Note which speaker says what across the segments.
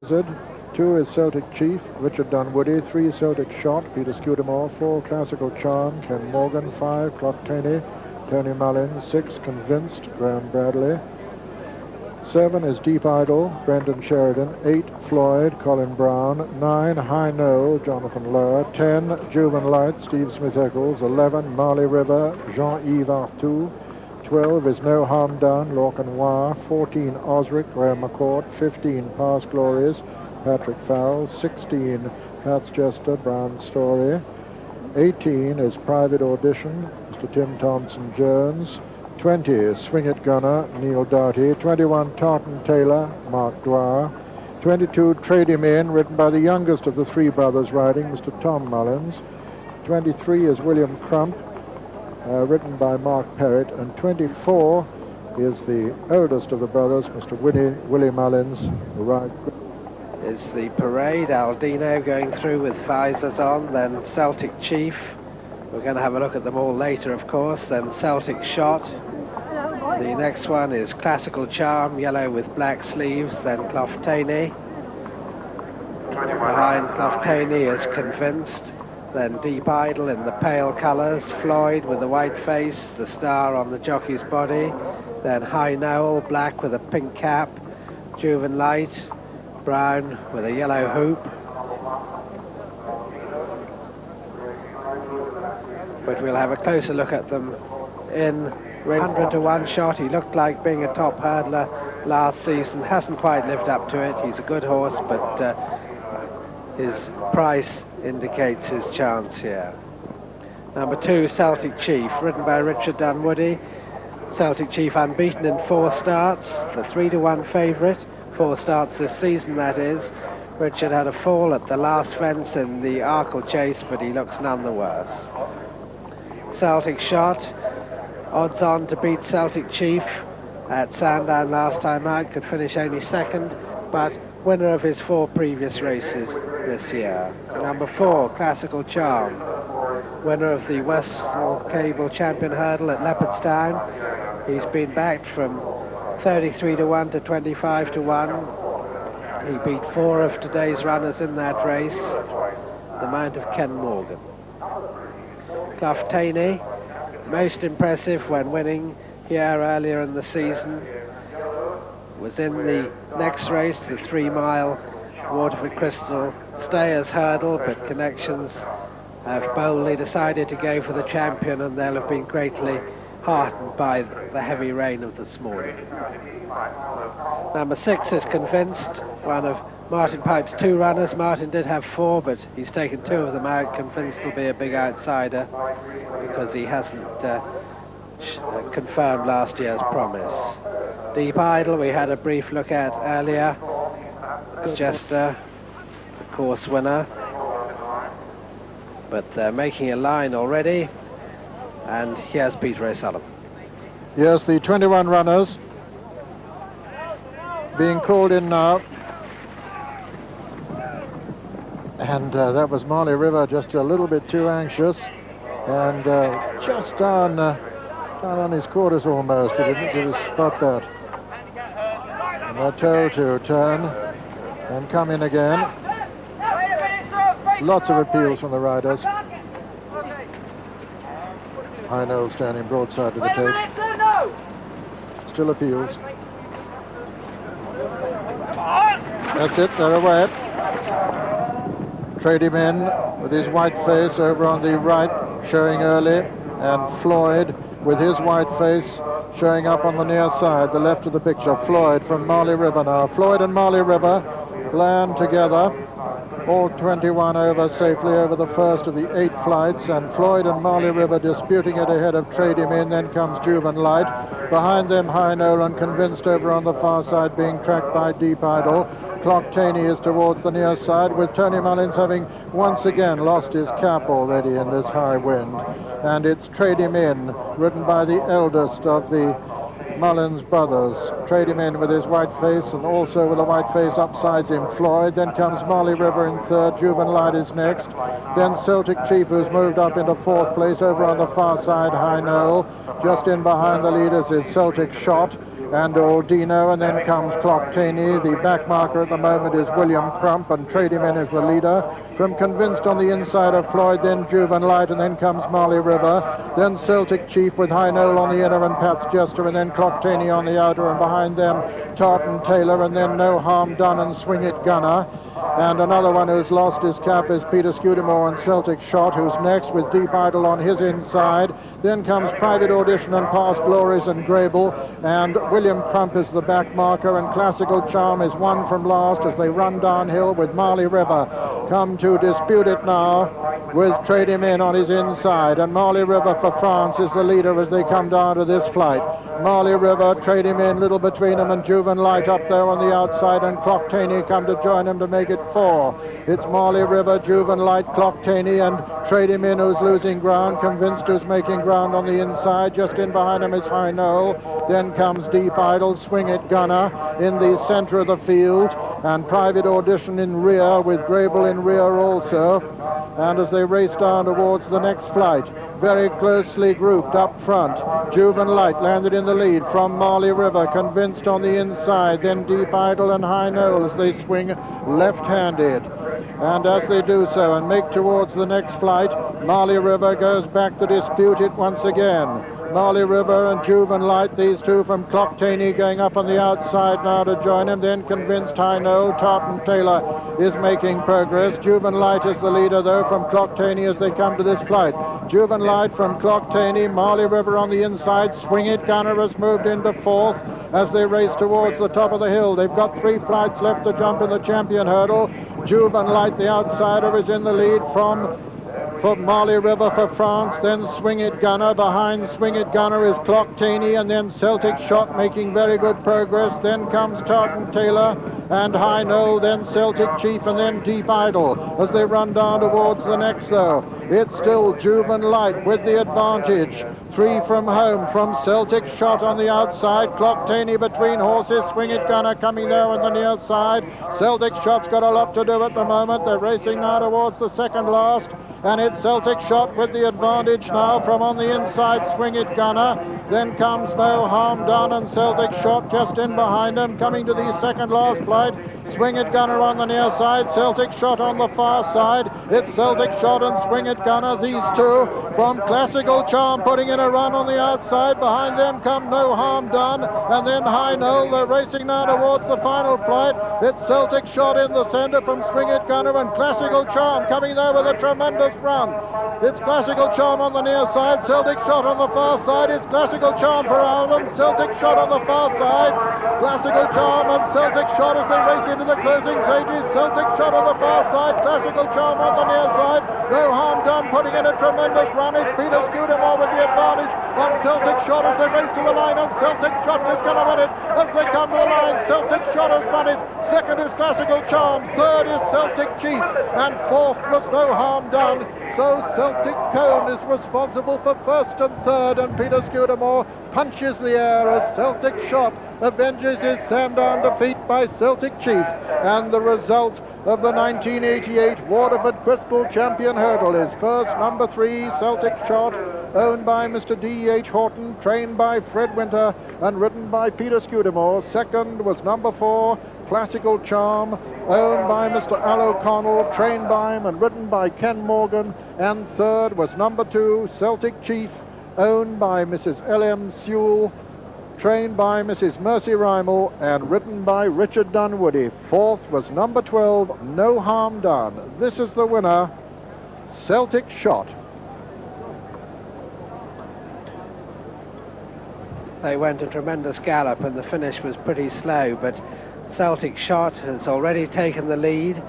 Speaker 1: 2 is Celtic Chief, Richard Dunwoody. 3 Celtic Shot, Peter Scudamore. 4 Classical Charm, Ken Morgan. 5 Clough-Taney, Tony Mullins. 6 Convinced, Graham Bradley. 7 is Deep Idol, Brendan Sheridan. 8 Floyd, Colin Brown. 9 High Knoll, Jonathan Lower. 10 Juven Light, Steve Smith-Eccles. 11 Marley River, Jean-Yves Artout. 12 is No Harm Done, Lorcan Wire. 14 Osric, Graham McCourt. 15 Past Glories, Patrick Fowles. 16 Hats Jester, Brian Story. 18 is Private Audition, Mr. Tim Thompson-Jones. 20 is Swing It Gunner, Neil Doughty. 21 Tartan Taylor, Mark Dwyer. 22 Trade Him In, written by the youngest of the 3 brothers riding, Mr. Tom Mullins. 23 is William Crump, written by Mark Perrott. And 24 is the oldest of the brothers, Mr. Willie Mullins, who rides.
Speaker 2: Is the parade. Aldino going through with visors on, then Celtic Chief. We're going to have a look at them all later, of course. Then Celtic Shot. The next one is Classical Charm, yellow with black sleeves. Then Clough-Taney. Behind Clough-Taney is Convinced. Then Deep Idol in the pale colours. Floyd with the white face, the star on the jockey's body. Then High Noel, black with a pink cap. Juven Light, brown with a yellow hoop. But we'll have a closer look at them in 100 to 1 shot. He looked like being a top hurdler last season. Hasn't quite lived up to it. He's a good horse, but his price indicates his chance here. Number 2, Celtic Chief, ridden by Richard Dunwoody. Celtic Chief unbeaten in 4 starts, the 3 to 1 favourite. 4 starts this season, that is. Richard had a fall at the last fence in the Arkle Chase, but he looks none the worse. Celtic Shot, odds on to beat Celtic Chief at Sandown last time out, could finish only second, but winner of his 4 previous races this year. Number 4, Classical Charm, winner of the Westall Cable Champion Hurdle at Leopardstown. He's been backed from 33 to 1 to 25 to 1. He beat 4 of today's runners in that race, the mount of Ken Morgan. Clough-Taney, most impressive when winning here earlier in the season, was in the next race, the 3-mile Waterford Crystal Stayers Hurdle, but Connections have boldly decided to go for the champion, and they'll have been greatly heartened by the heavy rain of this morning. Number 6 is Convinced, one of Martin Pipe's 2 runners. Martin did have 4, but he's taken 2 of them out. Convinced will be a big outsider because he hasn't confirmed last year's promise. Deep Idol we had a brief look at earlier. Jester, the course winner. But they're making a line already. And here's Peter O'Sullivan.
Speaker 1: Yes, the 21 runners being called in now. And that was Marley River, just a little bit too anxious. And just down on his quarters almost. He didn't spot that. And they're told to turn and come in again. Lots of appeals from the riders. High Noel standing broadside to the tape. Still appeals. That's it, they're away. Trade Him In with his white face over on the right, showing early, and Floyd with his white face showing up on the near side, the left of the picture. Floyd from Marley River now. Floyd and Marley River land together. All 21 over safely over the first of the 8 flights, and Floyd and Marley River disputing it ahead of Trade Him In. Then comes Juven Light. Behind them High Noel and Convinced over on the far side, being tracked by Deep Idol. Clough-Taney is towards the near side, with Tony Mullins having once again lost his cap already in this high wind. And it's Trade Him In, ridden by the eldest of the Mullins brothers. Trade Him In with his white face, and also with a white face upsides him Floyd. Then comes Marley River in third. Juven Light is next. Then Celtic Chief, who's moved up into 4th place. Over on the far side, High Noel. Just in behind the leaders is Celtic Shot. and Aldino, and then comes Clocktaney. The back marker at the moment is William Crump, and Trade Him In is the leader. From Convinced on the inside of Floyd, then Juvenlight, and then comes Marley River, then Celtic Chief with High Noel on the inner and Pat's Jester, and then Clocktaney on the outer, and behind them Tartan Taylor, and then No Harm Done and Swing It Gunner. And another one who's lost his cap is Peter Scudamore and Celtic Shot, who's next with Deep Idol on his inside. Then comes Private Audition and Past Glories and Grable, and William Crump is the back marker, and Classical Charm is one from last as they run downhill with Marley River. Come to dispute it now with Trade Him In on his inside, and Marley River for France is the leader as they come down to this flight. Marley River, Trade Him In, little between them, and Juvenlight up there on the outside, and Clocktaney come to join him to make it 4. It's Marley River, Juvenlight, Clocktaney, and Trade Him In who's losing ground. Convinced who's making ground on the inside. Just in behind him is High Noel. Then comes Deep Idol, Swing It Gunner in the center of the field, and Private Audition in rear with Grable in rear also. And as they race down towards the next flight, very closely grouped up front, Juvenlight landed in the lead from Marley River, Convinced on the inside, then Deep Idol and High Noel as they swing left-handed. And as they do so and make towards the next flight, Marley River goes back to dispute it once again. Marley River and Juvenlight, these two from Clocktaney going up on the outside now to join him. Then Convinced, High Noel, Tartan Taylor is making progress. Juvenlight is the leader though from Clocktaney as they come to this flight. Juvenlight from Clocktaney, Marley River on the inside. Swing It Gunner has moved into 4th as they race towards the top of the hill. They've got 3 flights left to jump in the champion hurdle. Juvenlight, the outsider, is in the lead from Marley River for France, then Swing It Gunner. Behind Swing It Gunner is Clocktaney, and then Celtic Shot making very good progress. Then comes Tartan Taylor and High Noel, then Celtic Chief, and then Deep Idol. As they run down towards the next though, it's still Juvenlight with the advantage. 3 from home from Celtic Shot on the outside. Clocktaney between horses. Swing It Gunner coming there on the near side. Celtic Shot's got a lot to do at the moment. They're racing now towards the second last. And it's Celtic Shot with the advantage now from on the inside, Swing It Gunner. Then comes No Harm Done and Celtic Shot just in behind him, coming to the second last flight. Swing It Gunner on the near side, Celtic Shot on the far side. It's Celtic Shot and Swing It Gunner, these two from Classical Charm putting in a run on the outside. Behind them come No Harm Done and then High Noel. They're racing now towards the final flight. It's Celtic Shot in the center from Swing It Gunner and Classical Charm coming there with a tremendous run. It's Classical Charm on the near side, Celtic Shot on the far side. It's Classical Charm for Ireland, Celtic Shot on the far side. Classical Charm and Celtic Shot as they race into the closing stages. Celtic Shot on the far side, Classical Charm on the near side. No Harm Done putting in a tremendous run. It's Peter Scudamore with the advantage on Celtic Shot as they race to the line, and Celtic Shot is going to win it as they come to the line. Celtic Shot has won it. Second is Classical Charm. Third is Celtic Chief, and 4th was No Harm Done. So Celtic Cone is responsible for 1st and 3rd, and Peter Scudamore punches the air as Celtic Shot avenges his Sandown defeat by Celtic Chief. And the result of the 1988 Waterford Crystal Champion Hurdle is first, number 3, Celtic Shot, owned by Mr. D.H. Horton, trained by Fred Winter and ridden by Peter Scudamore. Second was number 4, Classical Charm, owned by Mr. Al O'Connell, trained by him and ridden by Ken Morgan. And third was number 2, Celtic Chief, owned by Mrs. L.M. Sewell, trained by Mrs. Mercy Rymel and ridden by Richard Dunwoody. Fourth was number 12, No Harm Done. This is the winner, Celtic Shot.
Speaker 2: They went a tremendous gallop and the finish was pretty slow, but Celtic Shot has already taken the lead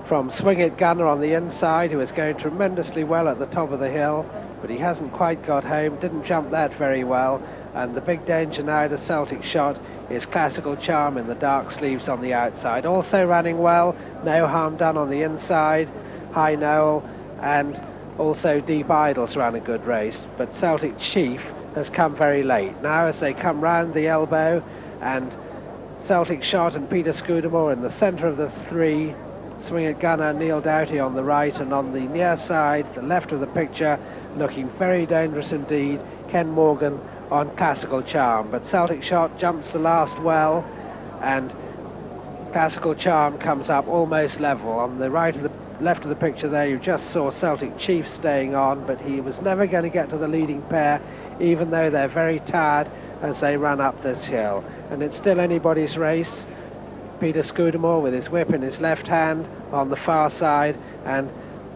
Speaker 2: from Swing It Gunner on the inside, who is going tremendously well at the top of the hill, but he hasn't quite got home, didn't jump that very well. And the big danger now to Celtic Shot is Classical Charm in the dark sleeves on the outside. Also running well, No Harm Done on the inside, High Noel, and also Deep Idol's ran a good race. But Celtic Chief has come very late. Now as they come round the elbow, and Celtic Shot and Peter Scudamore in the centre of the 3, Swing It Gunner, Neil Doughty on the right, and on the near side, the left of the picture, looking very dangerous indeed, Ken Morgan on Classical Charm, but Celtic Shot jumps the last well, and Classical Charm comes up almost level. On the left of the picture there, you just saw Celtic Chief staying on, but he was never going to get to the leading pair, even though they're very tired as they run up this hill. And it's still anybody's race. Peter Scudamore with his whip in his left hand on the far side, and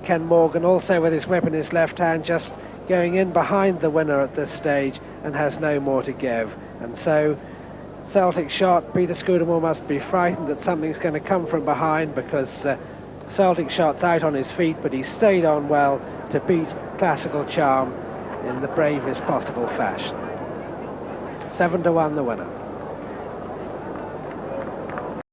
Speaker 2: Ken Morgan also with his whip in his left hand, just going in behind the winner at this stage and has no more to give. And so Celtic Shot, Peter Scudamore must be frightened that something's going to come from behind, because Celtic Shot's out on his feet, but he stayed on well to beat Classical Charm in the bravest possible fashion. 7-1 the winner.